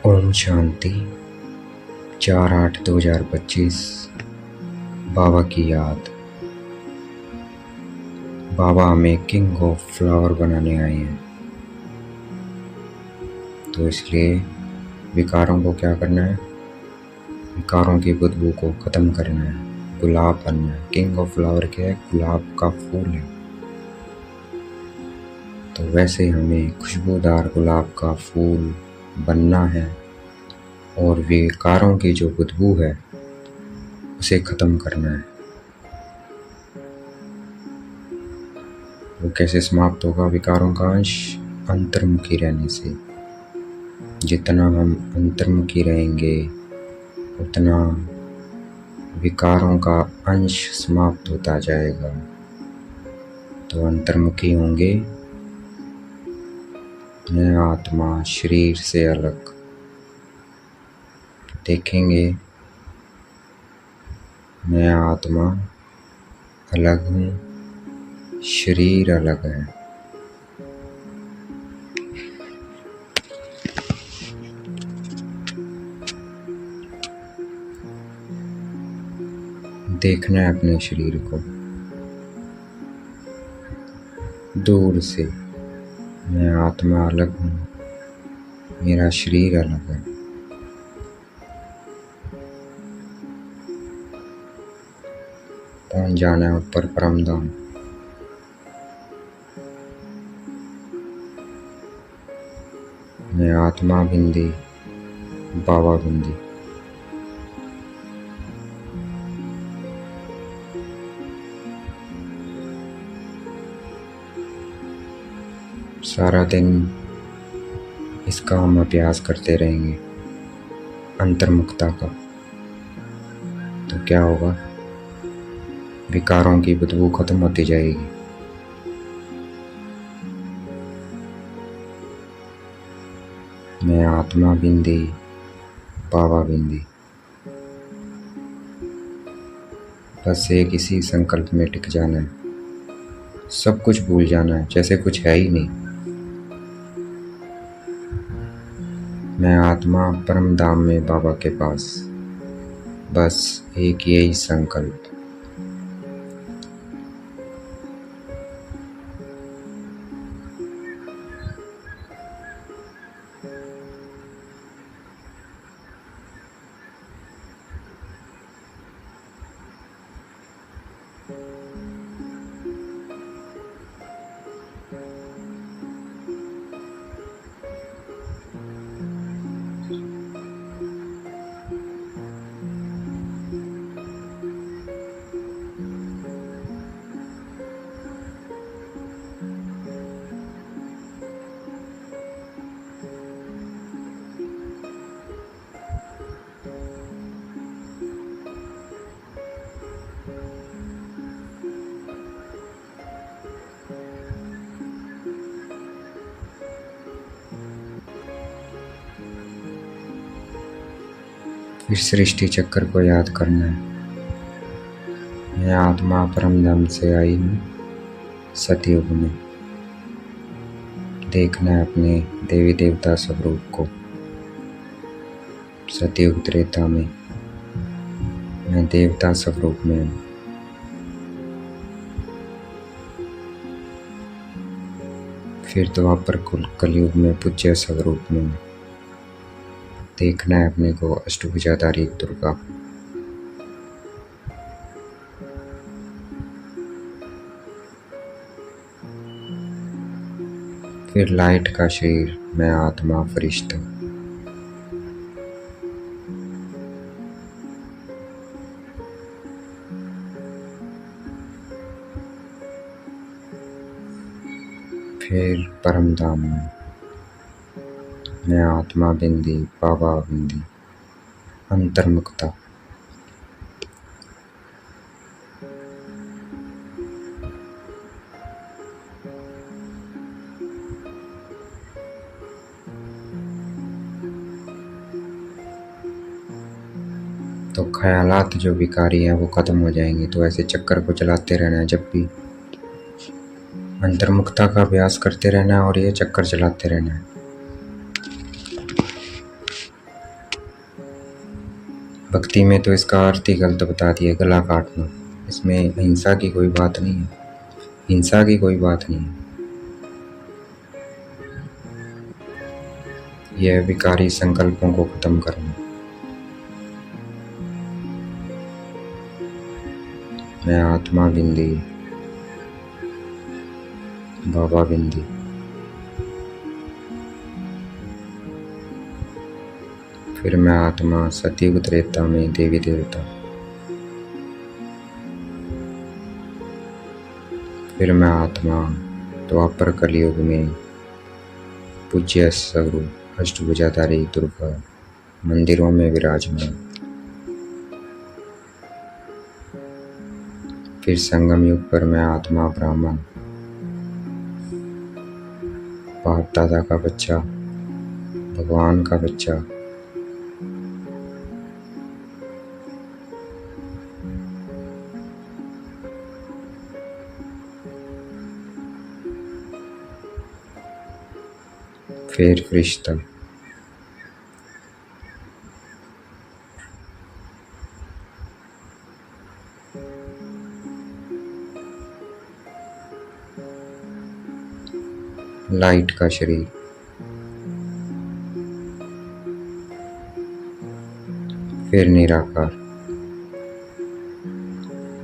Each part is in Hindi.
ओम शांति। 4/8/2025 बाबा की याद। बाबा हमें किंग ऑफ फ्लावर बनाने आए हैं, तो इसलिए विकारों को क्या करना है? विकारों की बदबू को ख़त्म करना है, गुलाब बनना है। किंग ऑफ फ्लावर क्या है? गुलाब का फूल है। तो वैसे हमें खुशबूदार गुलाब का फूल बनना है और विकारों की जो बदबू है उसे ख़त्म करना है। वो कैसे समाप्त होगा? विकारों का अंश अंतर्मुखी रहने से। जितना हम अंतर्मुखी रहेंगे उतना विकारों का अंश समाप्त होता जाएगा। तो अंतर्मुखी होंगे, मैं आत्मा शरीर से अलग देखेंगे। मैं आत्मा अलग हूँ, शरीर अलग है। देखना है अपने शरीर को दूर से। मैं आत्मा अलग हूँ, मेरा शरीर अलग है। पहुँच जाना है ऊपर परमधाम। मैं आत्मा बिंदी, बाबा बिंदी। सारा दिन इसका हम अभ्यास करते रहेंगे, अंतर्मुखता का। तो क्या होगा? विकारों की बदबू खत्म होती जाएगी। मैं आत्मा बिंदी, बाबा बिंदी। बस एक इसी संकल्प में टिक जाना है, सब कुछ भूल जाना है, जैसे कुछ है ही नहीं। मैं आत्मा परम धाम में बाबा के पास। बस एक यही संकल्प। फिर सृष्टि चक्र को याद करना है। मैं आत्मा परमधाम से आई हूँ सतयुग में। देखना है अपने देवी देवता स्वरूप को। सतयुग त्रेता में मैं देवता स्वरूप में हूँ। फिर द्वापर कलयुग में पूज्य स्वरूप में हूँ। देखना है अपने को अष्टभुजाधारी दुर्गा। फिर लाइट का शरीर, मैं आत्मा फरिश्ता। फिर परमधाम में मैं आत्मा बिंदी, बाबा बिंदी, अंतर्मुखता। तो ख्यालात जो विकारी हैं वो खत्म हो जाएंगे। तो ऐसे चक्कर को चलाते रहना है, जब भी अंतर्मुखता का अभ्यास करते रहना है और ये चक्कर चलाते रहना है। भक्ति में तो इसका अर्थ ही गलत बता दिया, गला काटना। इसमें हिंसा की कोई बात नहीं है, हिंसा की कोई बात नहीं है। यह विकारी संकल्पों को खत्म करना। मैं आत्मा बिंदी, बाबा बिंदी। फिर मैं आत्मा सतयुग त्रेता में देवी देवता। फिर मैं आत्मा द्वापर कलयुग में पूज्य सगुरु अष्टभुजाधारी दुर्गा मंदिरों में विराजमान। फिर संगम युग पर मैं आत्मा ब्राह्मण, बाप दादा का बच्चा, भगवान का बच्चा। फिर फरिश्ता। लाइट का शरीर। फिर निराकार।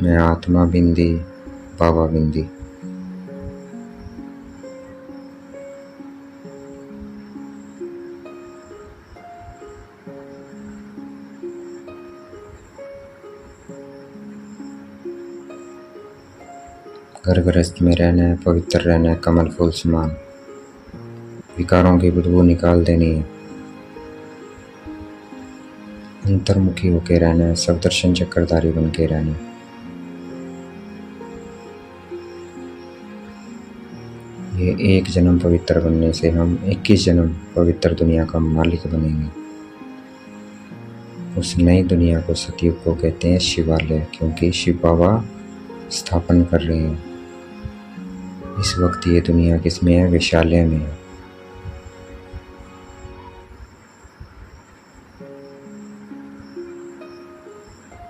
मैं आत्मा बिंदी, बाबा बिंदी। घर गृहस्थ में रहना है, पवित्र रहना है, कमल फूल समान। विकारों की बदबू निकाल देनी है, अंतर्मुखी होके रहना है, सब दर्शन चक्रधारी बन के रहना है। ये एक जन्म पवित्र बनने से हम 21 जन्म पवित्र दुनिया का मालिक बनेंगे। उस नई दुनिया को सतयुग को कहते हैं शिवालय, क्योंकि शिव बाबा स्थापन कर रहे हैं। इस वक्त ये दुनिया किसमें है? वैशाल्य में है।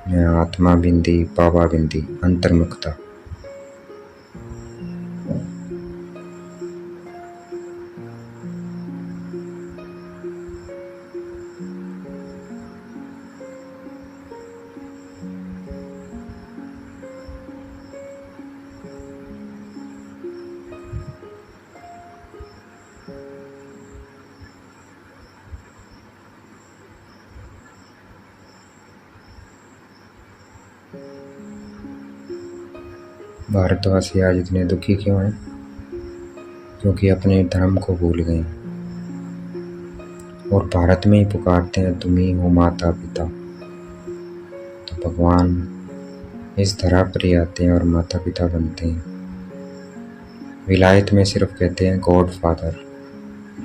मैं आत्मा बिंदी, बाबा बिंदी, अंतर्मुखता। भारतवासी आज इतने दुखी क्यों हैं? क्योंकि अपने धर्म को भूल गए और भारत में ही पुकारते हैं तुम ही हो माता पिता। तो भगवान इस धरा पर ही आते हैं और माता पिता बनते हैं। विलायत में सिर्फ कहते हैं गॉड फादर,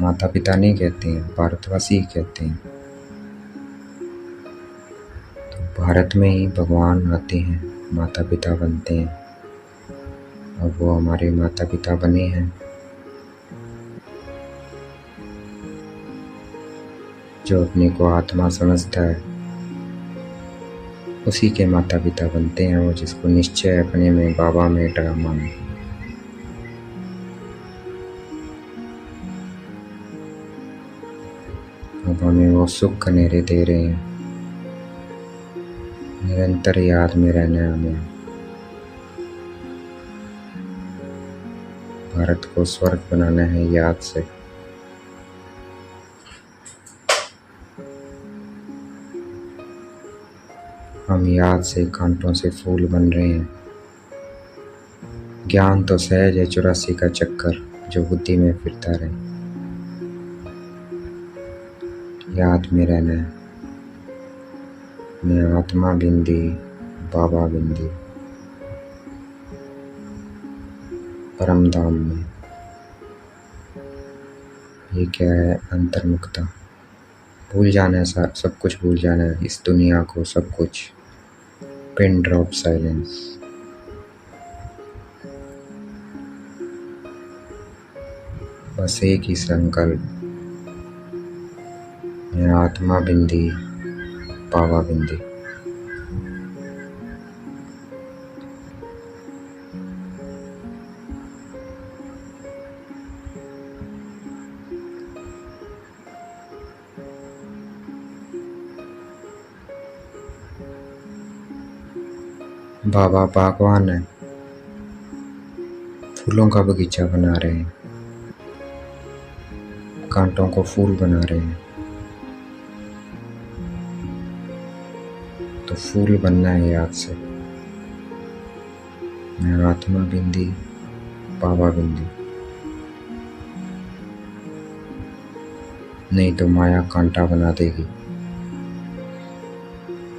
माता पिता नहीं कहते हैं, भारतवासी ही कहते हैं। तो भारत में ही भगवान आते हैं, माता पिता बनते हैं। अब वो हमारे माता पिता बने हैं। जो अपने को आत्मा समझता है उसी के माता पिता बनते हैं, वो जिसको निश्चय अपने में बाबा में डरा माने। अब हमें वो सुख कनेरे दे रहे हैं। निरंतर याद में रहना है हमें। भारत को स्वर्ग बनाना है याद से। हम याद से कांटों से फूल बन रहे हैं। ज्ञान तो सहज है 84 का चक्कर जो बुद्धि में फिरता रहे। याद में रहना है। मैं आत्मा बिंदी, बाबा बिंदी, परम धाम में। ये क्या है? अंतर्मुखता। भूल जाना है, सब कुछ भूल जाना है, इस दुनिया को, सब कुछ। Pin drop silence. बस एक ही संकल्प। मैं आत्मा बिंदी, बाबा बिंदी। बाबा बागवान है, फूलों का बगीचा बना रहे हैं, कांटों को फूल बना रहे हैं। तो फूल बनना है याद से। मैं आत्मा बिंदी, बाबा बिंदी। नहीं तो माया कांटा बना देगी।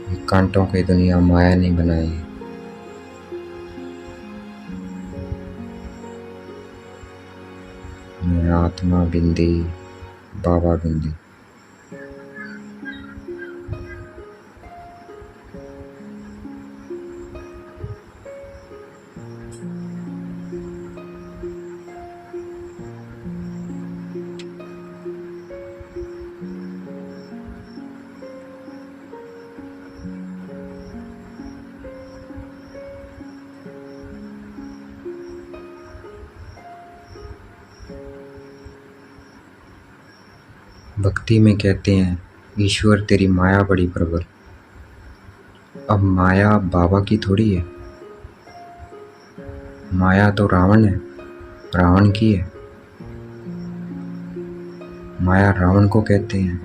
ये कांटों की दुनिया माया नहीं बनाई है। मैं आत्मा बिंदी, बाबा बिंदी। भक्ति में कहते हैं, ईश्वर तेरी माया बड़ी प्रबल। अब माया बाबा की थोड़ी है। माया तो रावण है, रावण की है। माया रावण को कहते हैं।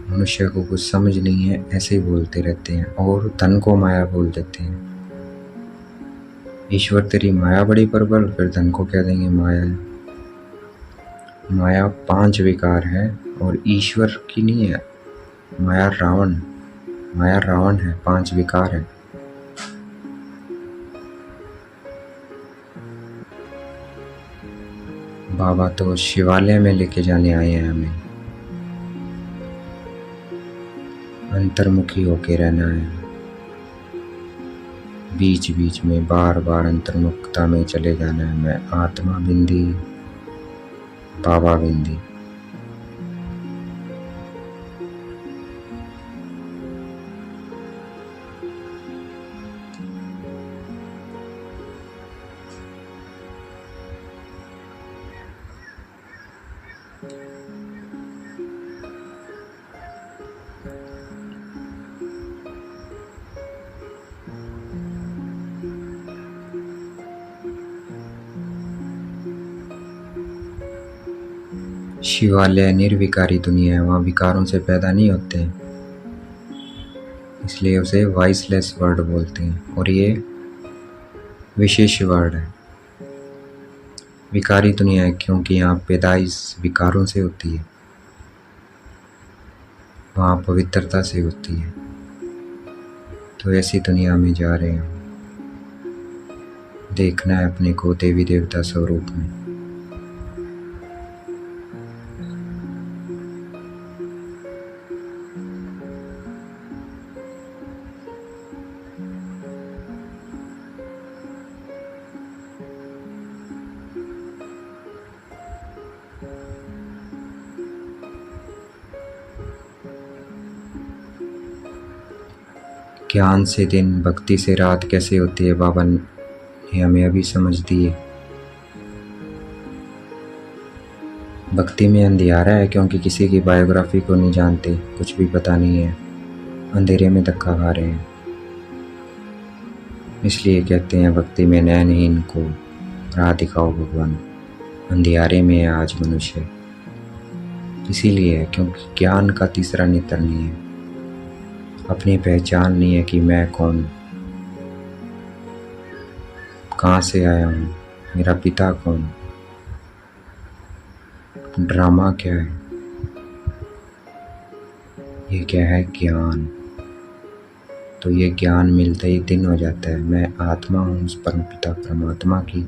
मनुष्य को कुछ समझ नहीं है, ऐसे ही बोलते रहते हैं और धन को माया बोल देते हैं। ईश्वर तेरी माया बड़ी प्रबल, फिर धन को कह देंगे माया है। माया 5 विकार है और ईश्वर की नहीं है। माया रावण है, 5 विकार है। बाबा तो शिवालय में लेके जाने आए हैं हमें। अंतर्मुखी होके रहना है। बीच बीच में बार बार अंतर्मुखता में चले जाना है। मैं आत्मा बिंदी, बाबा बिंदी। शिवालय निर्विकारी दुनिया है, वहाँ विकारों से पैदा नहीं होते हैं, इसलिए उसे वॉइसलेस वर्ड बोलते हैं। और ये विशेष वर्ड है। विकारी दुनिया है क्योंकि यहाँ पैदाइश विकारों से होती है, वहाँ पवित्रता से होती है। तो ऐसी दुनिया में जा रहे हैं। देखना है अपने को देवी देवता स्वरूप में। ज्ञान से दिन, भक्ति से रात कैसे होती है, बाबा ने हमें अभी समझ दिए। भक्ति में अंधियारा है क्योंकि किसी की बायोग्राफी को नहीं जानते, कुछ भी पता नहीं है, अंधेरे में धक्का खा रहे हैं। इसलिए कहते हैं भक्ति में नैनहीन को राह दिखाओ भगवान। अंधियारे में है आज मनुष्य, इसीलिए है क्योंकि ज्ञान का तीसरा नेत्र नहीं है। अपनी पहचान नहीं है कि मैं कौन हूँ, कहाँ से आया हूँ, मेरा पिता कौन, ड्रामा क्या है। ये क्या है? ज्ञान। तो ये ज्ञान मिलते ही दिन हो जाता है। मैं आत्मा हूँ उस परम पिता परमात्मा की,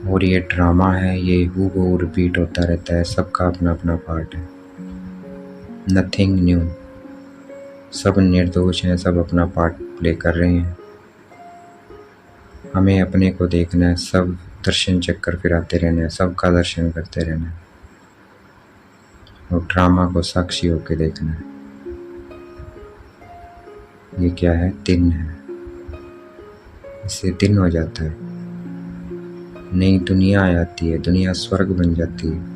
और ये ड्रामा है, ये हूबहू रिपीट होता रहता है। सबका अपना अपना पार्ट है, नथिंग न्यू। सब निर्दोष हैं, सब अपना पार्ट प्ले कर रहे हैं। हमें अपने को देखना है, सब दर्शन चक्कर फिराते रहना है, सबका दर्शन करते रहना है। और ड्रामा को साक्षी होके देखना है। ये क्या है? दिन है। इससे दिन हो जाता है, नई दुनिया आ जाती है, दुनिया स्वर्ग बन जाती है।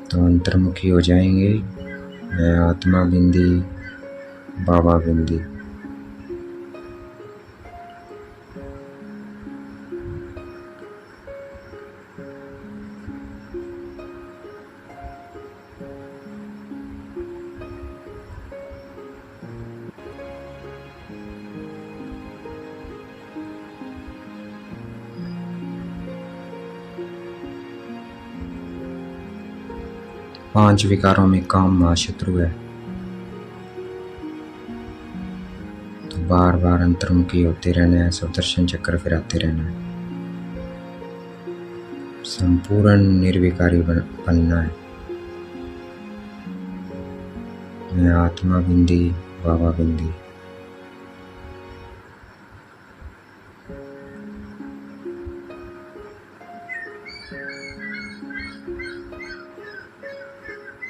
तो अंतर्मुखी हो जाएंगे। मैं आत्मा बिंदी, बाबा बिंदी। पांच विकारों में काम महाशत्रु है। तो बार बार अंतर्मुखी होते रहना है, सुदर्शन चक्र फिराते रहना है, संपूर्ण निर्विकारी बनना है। मैं आत्मा बिंदी, बाबा बिंदी।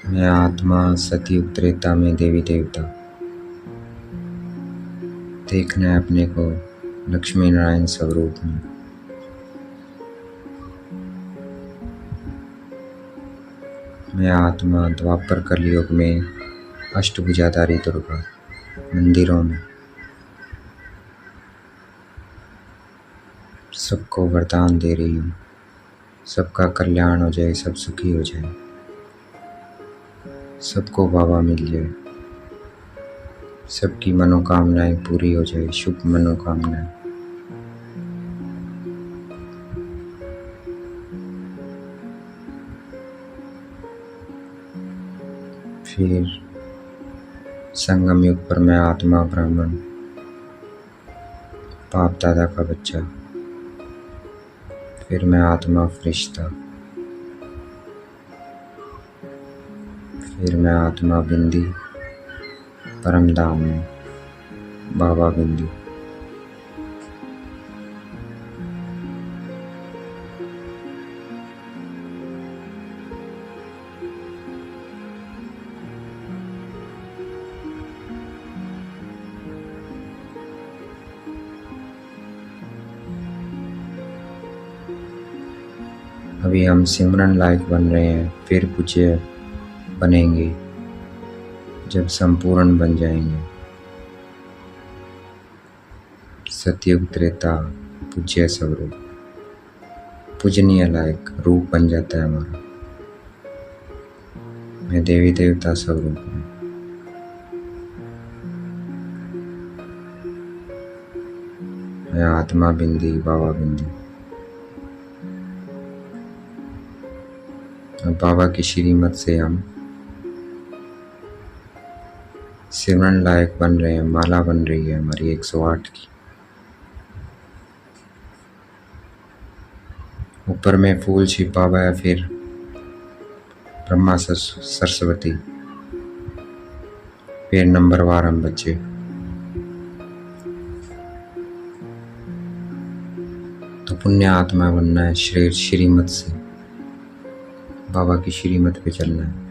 मैं आत्मा सतयुग त्रेता में देवी देवता। देखना है अपने को लक्ष्मी नारायण स्वरूप में। मैं आत्मा द्वापर कलयुग में अष्टभुजाधारी दुर्गा मंदिरों में सबको वरदान दे रही हूँ। सबका कल्याण हो जाए, सब सुखी हो जाए, सबको बाबा मिल जाए, सबकी मनोकामनाएं पूरी हो जाए, शुभ मनोकामनाएं। फिर संगम युग पर मैं आत्मा ब्राह्मण, बाप दादा का बच्चा। फिर मैं आत्मा फरिश्ता। फिर मैं आत्मा बिंदी, परम धाम में बाबा बिंदी। अभी हम सिमरन लायक बन रहे हैं, फिर पूज्य बनेंगे जब संपूर्ण बन जाएंगे। सतयुग त्रेता पूज्य स्वरूप, पूजनीय लायक रूप बन जाता है हमारा। मैं देवी देवता स्वरूप हूँ। मैं आत्मा बिंदी, बाबा बिंदी। और बाबा की श्रीमत से हम सिमरन लायक बन रहे हैं। माला बन रही है हमारी 108 की। ऊपर में फूल छिपा हुआ है, फिर ब्रह्मा सरस्वती, फिर नंबरवार हम बच्चे। तो पुण्य आत्मा बनना है, श्रीमत से बाबा की श्रीमत पे चलना है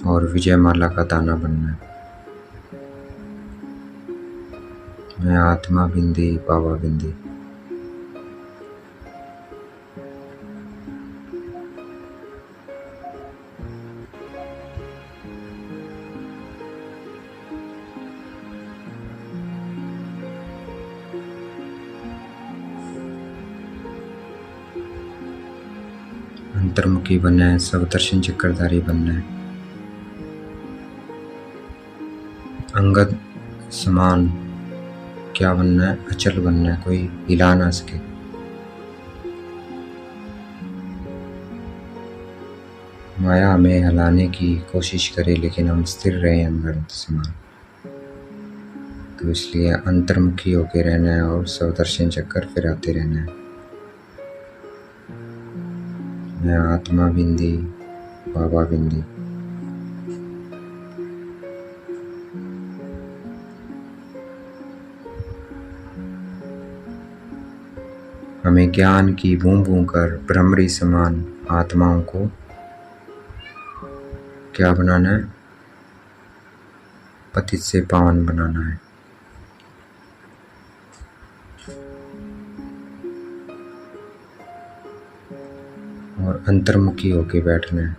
और विजय माला का दाना बनना है। मैं आत्मा बिंदी, बाबा बिंदी। अंतर्मुखी बनना है, सवदर्शन चक्रधारी बनना है, अंगद समान क्या बनना है? अचल बनना है, कोई हिला ना सके। माया हमें हिलाने की कोशिश करे, लेकिन हम स्थिर रहे अंगद समान। तो इसलिए अंतर्मुखी होके रहना है और सवदर्शन चक्कर फिराते रहना है। मैं आत्मा बिंदी, बाबा बिंदी। हमें ज्ञान की बूं बूं कर भ्रमरी समान आत्माओं को क्या बनाना है? पतित से पावन बनाना है। और अंतर्मुखी होके बैठना है,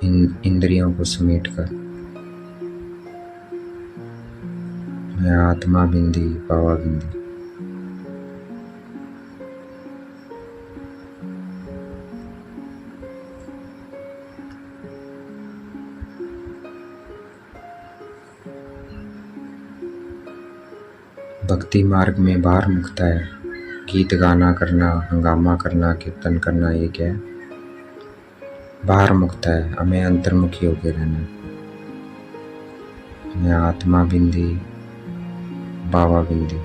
इन इंद्रियों को समेट कर। मैं आत्मा बिंदी पावा बिंदी। भक्ति मार्ग में बाहर मुक्ता है। गीत गाना करना, हंगामा करना, कीर्तन करना, ये क्या है? बाहर मुक्ता है। हमें अंतर्मुखी होके रहना है। मैं आत्मा बिंदी बाबा बिंदी।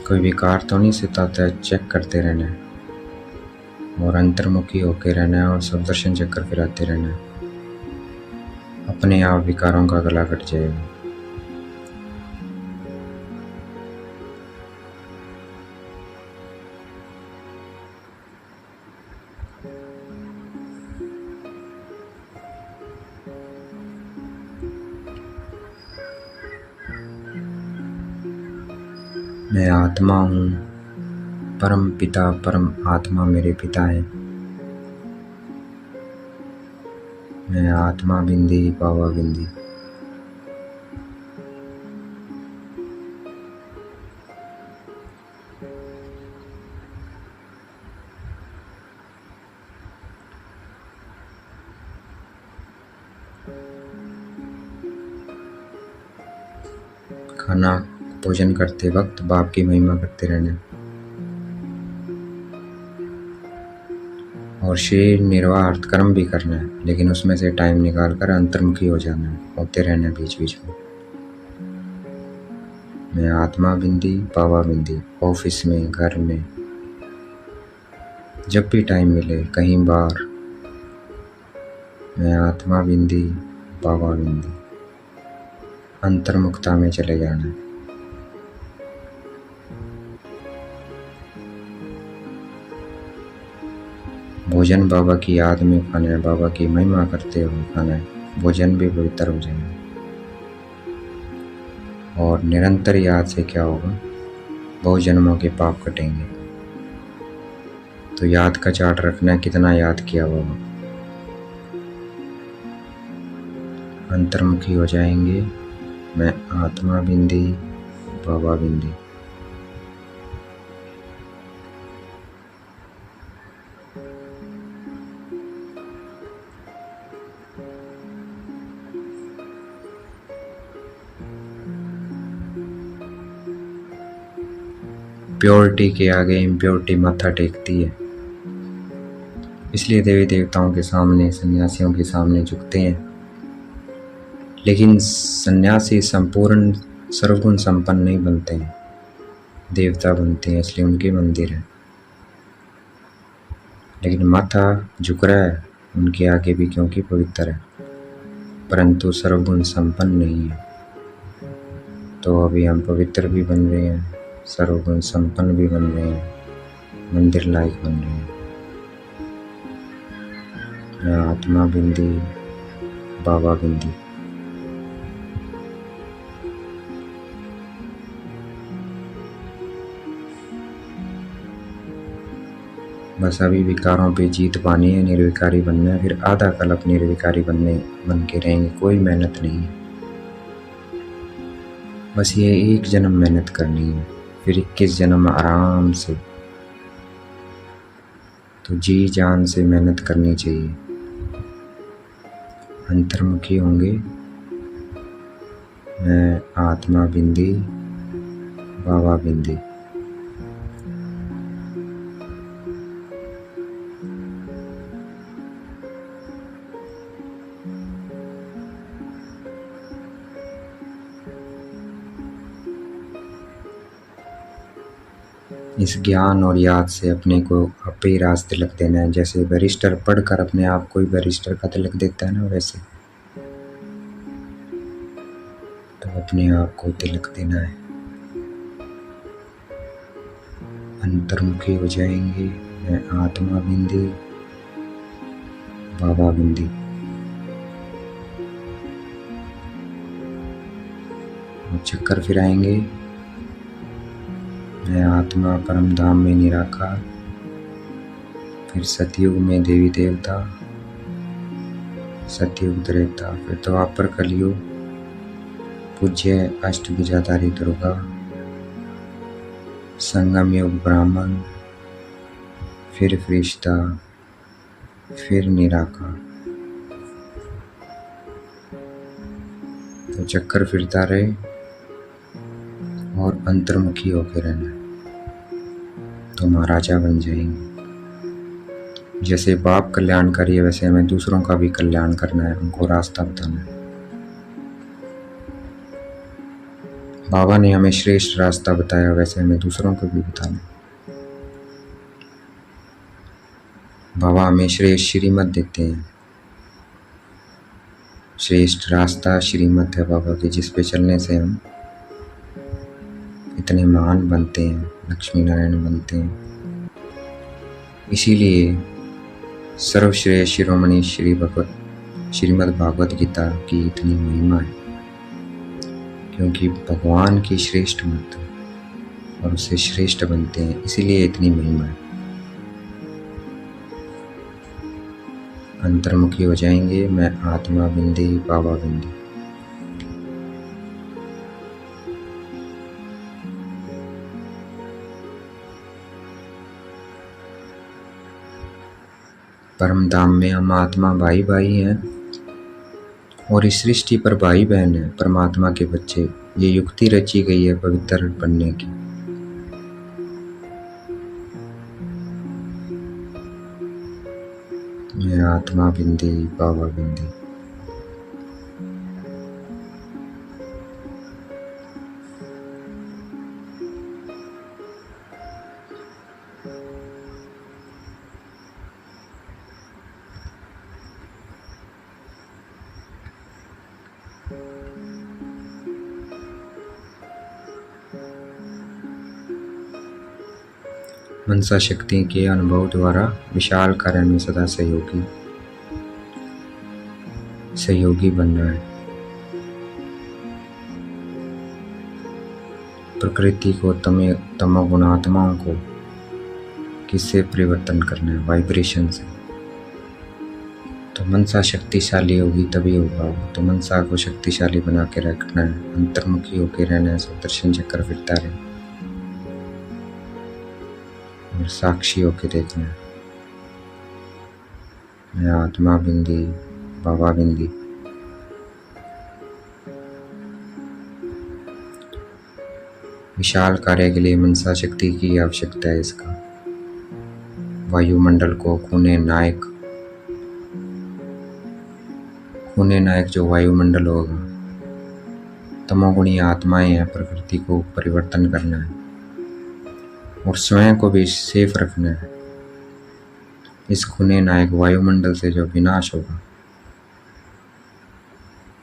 कोई विकार तो नहीं सताता है, चेक करते रहना है। और अंतर्मुखी होके रहना है और सब दर्शन चक्कर फिराते रहना है। अपने आप विकारों का गला कट जाएगा। मैं आत्मा हूँ, परम पिता परम आत्मा मेरे पिता है। मैं आत्मा बिंदी बाबा बिंदी। खाना भोजन करते वक्त बाप की महिमा करते रहना और शेर निर्वाह अर्थ कर्म भी करना है, लेकिन उसमें से टाइम निकाल कर अंतर्मुखी हो जाना है, होते रहना बीच बीच में। मैं आत्मा बिंदी बाबा बिंदी। ऑफिस में, घर में, जब भी टाइम मिले, कहीं बार, मैं आत्मा बिंदी बाबा बिंदी। अंतर्मुखता में चले जाना है। भोजन बाबा की याद में खाना है, बाबा की महिमा करते हुए खाना है। भोजन भी पवित्र हो जाएगा। और निरंतर याद से क्या होगा? बहुत जन्मों के पाप कटेंगे। तो याद का चार्ट रखना है, कितना याद किया बाबा। अंतर्मुखी हो जाएंगे। मैं आत्मा बिंदी बाबा बिंदी। प्योरिटी के आगे इम्प्योरिटी माथा टेकती है। इसलिए देवी देवताओं के सामने, सन्यासियों के सामने झुकते हैं। लेकिन सन्यासी संपूर्ण सर्वगुण संपन्न नहीं बनते हैं, देवता बनते हैं, इसलिए उनके मंदिर है। लेकिन माथा झुक रहा है उनके आगे भी, क्योंकि पवित्र है, परंतु सर्वगुण संपन्न नहीं है। तो अभी हम पवित्र भी बन रहे हैं, सर्वगुण संपन्न भी बन रहे हैं, मंदिर लायक बन रहे हैं। मैं आत्मा बिंदी बाबा बिंदी। बस अभी विकारों पे जीत पानी है, निर्विकारी बनना है। फिर आधा कल्प निर्विकारी बन के रहेंगे। कोई मेहनत नहीं है, बस ये एक जन्म मेहनत करनी है, फिर 21 जन्म आराम से। तो जी जान से मेहनत करनी चाहिए। अंतर्मुखी होंगे। मैं आत्मा बिंदी बाबा बिंदी। इस ज्ञान और याद से अपने को आपे ही रास तिलक देना है। जैसे बैरिस्टर पढ़कर अपने आप को ही बैरिस्टर का तिलक देता है ना, वैसे अपने आप को तिलक देना है। अंतर्मुखी हो जाएंगे। मैं आत्मा बिंदी, बाबा बिंदी। और चक्कर फिराएंगे। मैं आत्मा परम धाम में निराकार, फिर सतयुग में देवी देवता, सतयुग त्रेता, फिर द्वापर कलयुग, पूज्य अष्टभुजाधारी दुर्गा, संगम युग ब्राह्मण, फिर फरिश्ता, फिर निराकार। तो चक्कर फिरता रहे और अंतर्मुखी होकर रहना, तो महाराजा बन जाएंगे। जैसे बाप कल्याणकारी है, वैसे हमें दूसरों का भी कल्याण करना है, उनको रास्ता बताना है। बाबा ने हमें श्रेष्ठ रास्ता बताया, वैसे हमें दूसरों को भी बताना है। बाबा हमें श्रेष्ठ श्रीमत देते हैं। श्रेष्ठ रास्ता श्रीमत है बाबा की, जिस पे चलने से हम इतने महान बनते हैं, लक्ष्मी नारायण बनते हैं। इसीलिए सर्वश्रेष्ठ शिरोमणि श्रीमद् भागवत गीता की इतनी महिमा है, क्योंकि भगवान की श्रेष्ठ मत और उससे श्रेष्ठ बनते हैं, इसीलिए इतनी महिमा है। अंतर्मुखी हो जाएंगे। मैं आत्मा बिंदी, बाबा बिंदी। परम धाम में हम आत्मा भाई भाई हैं और इस सृष्टि पर भाई बहन है, परमात्मा के बच्चे। ये युक्ति रची गई है पवित्र बनने की। मैं आत्मा बिंदी, बाबा बिंदी। मनसा शक्ति के अनुभव द्वारा विशाल कार्य में सदा सहयोगी बनना है। प्रकृति को, तमोगुणात्माओं को किससे परिवर्तन करना है? वाइब्रेशन से। तो मनसा शक्तिशाली होगी तभी होगा। तो मनसा को शक्तिशाली बना के रखना है, अंतर्मुखी होकर रहना है, सुदर्शन चक्र फिरता रहे और साक्षी होके देखना है। मैं आत्मा बिंदी, बाबा बिंदी। विशाल कार्य के लिए मनसा शक्ति की आवश्यकता है। इसका वायुमंडल को खूने नायक जो वायुमंडल होगा, तमोगुणी आत्माएं हैं, प्रकृति को परिवर्तन करना है और स्वयं को भी सेफ रखना है इस खूने नायक वायुमंडल से जो विनाश होगा।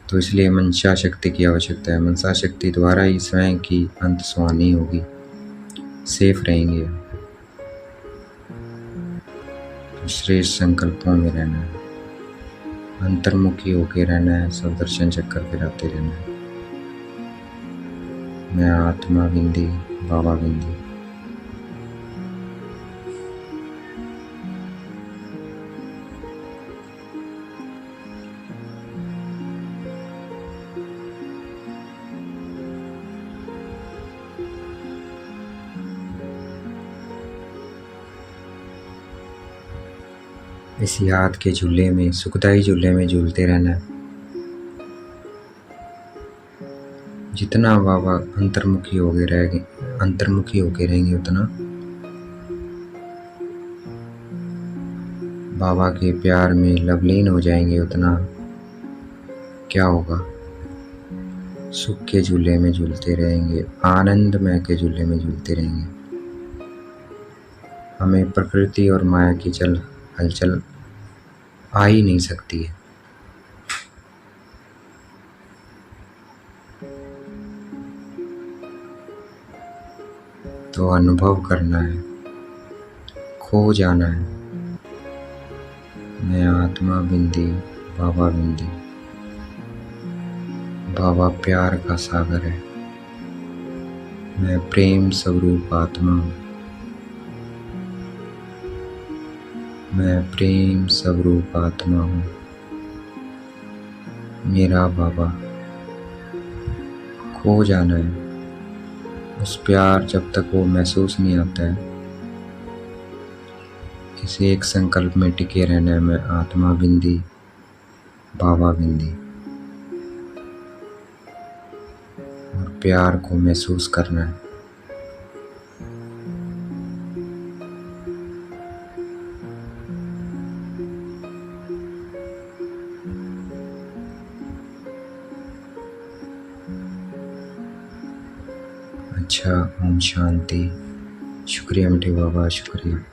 तो इसलिए मनसा शक्ति की आवश्यकता है। मनसा शक्ति द्वारा ही स्वयं की अंत सुहानी होगी, सेफ रहेंगे। तो श्रेष्ठ संकल्पों में रहना है, अंतर्मुखी होकर रहना है, सुदर्शन चक्कर फिराते रहना है। मैं आत्मा बिंदी, बाबा बिंदी। इस याद के झूले में, सुखदाई झूले में झूलते रहना। जितना बाबा अंतर्मुखी होके रहेंगे उतना बाबा के प्यार में लवलीन हो जाएंगे, उतना क्या होगा? सुख के झूले में झूलते रहेंगे, आनंदमय के झूले में झूलते रहेंगे। हमें प्रकृति और माया की हलचल आ ही नहीं सकती है। तो अनुभव करना है, खो जाना है। मैं आत्मा बिंदी, बाबा बिंदी। बाबा प्यार का सागर है। मैं प्रेम स्वरूप आत्मा हूँ। मैं प्रेम स्वरूप आत्मा हूँ। मेरा बाबा। खो जाना है उस प्यार जब तक वो महसूस नहीं आता है। इसे एक संकल्प में टिके रहना है, मैं आत्मा बिंदी, बाबा बिंदी। और प्यार को महसूस करना है। अच्छा, ओम शांति। शुक्रिया मीठे बाबा, शुक्रिया।